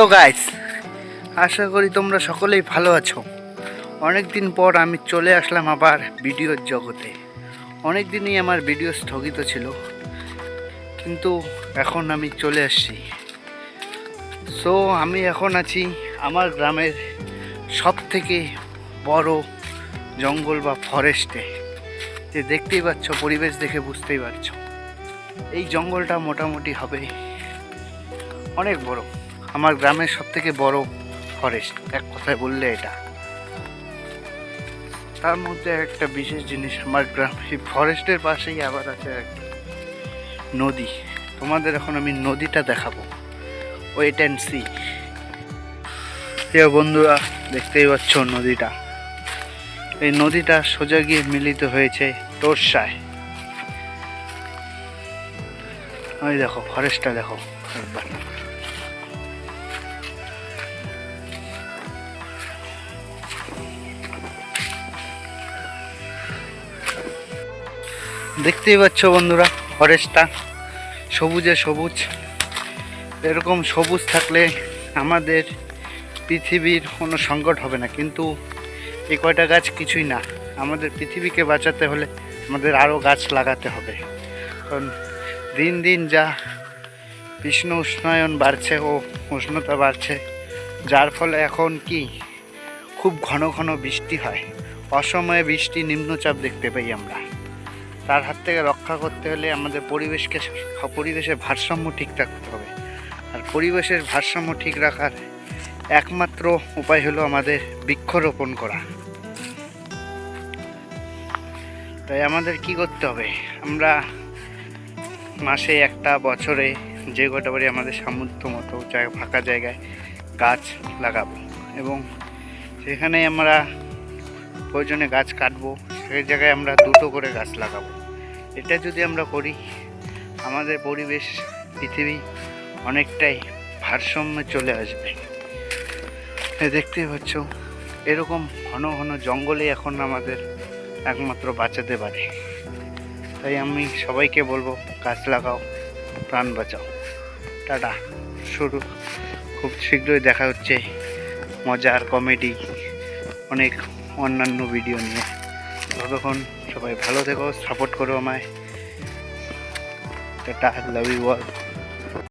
Hello guys, আশা করি তোমরা সকলেই ভালো আছো। অনেক দিন পর আমি চলে আসলাম আবার ভিডিওর জগতে। অনেক দিনই আমার ভিডিও স্থগিত ছিল, কিন্তু এখন আমি চলে আসছি। সো আমি এখন আছি আমার গ্রামের সব থেকে বড় জঙ্গল বা ফরেস্টে। যে দেখতেই পাচ্ছ, পরিবেশ দেখে বুঝতেই পারছো এই জঙ্গলটা মোটামুটি হবে অনেক বড়। আমার গ্রামের সব থেকে বড় ফরেস্ট, এক কথায় বললে এটা। তার মধ্যে একটা বিশেষ জিনিস, আমার গ্রাম এই ফরেস্টের পাশেই আবার আছে একটা নদী। তোমাদের এখন আমি নদীটা দেখাবো, ওয়েট অ্যান্ড সি। প্রিয় বন্ধুরা, দেখতেই পাচ্ছ নদীটা। এই নদীটা সোজা গিয়ে মিলিত হয়েছে তোরসায়। ওই দেখো ফরেস্টটা দেখো একবার। দেখতেই পাচ্ছ বন্ধুরা, ফরেস্টটা সবুজে সবুজ। এরকম সবুজ থাকলে আমাদের পৃথিবীর কোনো সংকট হবে না, কিন্তু এই কয়টা গাছ কিছুই না। আমাদের পৃথিবীকে বাঁচাতে হলে আমাদের আরও গাছ লাগাতে হবে, কারণ দিন দিন যা বিশ্ব উষ্ণায়ন বাড়ছে ও উষ্ণতা বাড়ছে, যার ফলে এখন কি খুব ঘন ঘন বৃষ্টি হয়, অসময়ে বৃষ্টি, নিম্নচাপ দেখতে পাই আমরা। তার হাত থেকে রক্ষা করতে হলে আমাদের পরিবেশের ভারসাম্য ঠিক রাখতে হবে। আর পরিবেশের ভারসাম্য ঠিক রাখার একমাত্র উপায় হলো আমাদের বৃক্ষরোপণ করা। তাই আমাদের কি করতে হবে, আমরা মাসে একটা, বছরে যে কটা বাড়ি আমাদের সামর্থ্য মতো ফাঁকা জায়গায় গাছ লাগাবো, এবং সেখানে আমরা প্রয়োজনে গাছ কাটবো, সেই জায়গায় আমরা দুটো করে গাছ লাগাবো। এটা যদি আমরা করি, আমাদের পরিবেশ, পৃথিবী অনেকটাই ভারসাম্যে চলে আসবে। দেখতেই পাচ্ছ, এরকম ঘন ঘন জঙ্গলে এখন আমাদের একমাত্র বাঁচাতে পারে। তাই আমি সবাইকে বলবো, গাছ লাগাও, প্রাণ বাঁচাও। টাটা। খুব শীঘ্রই দেখা হচ্ছে মজার, কমেডি, অনেক অন্যান্য ভিডিও নিয়ে। ততক্ষণ সবাই ভালো থেকো, সাপোর্ট করো আমায়। Tata, love you all.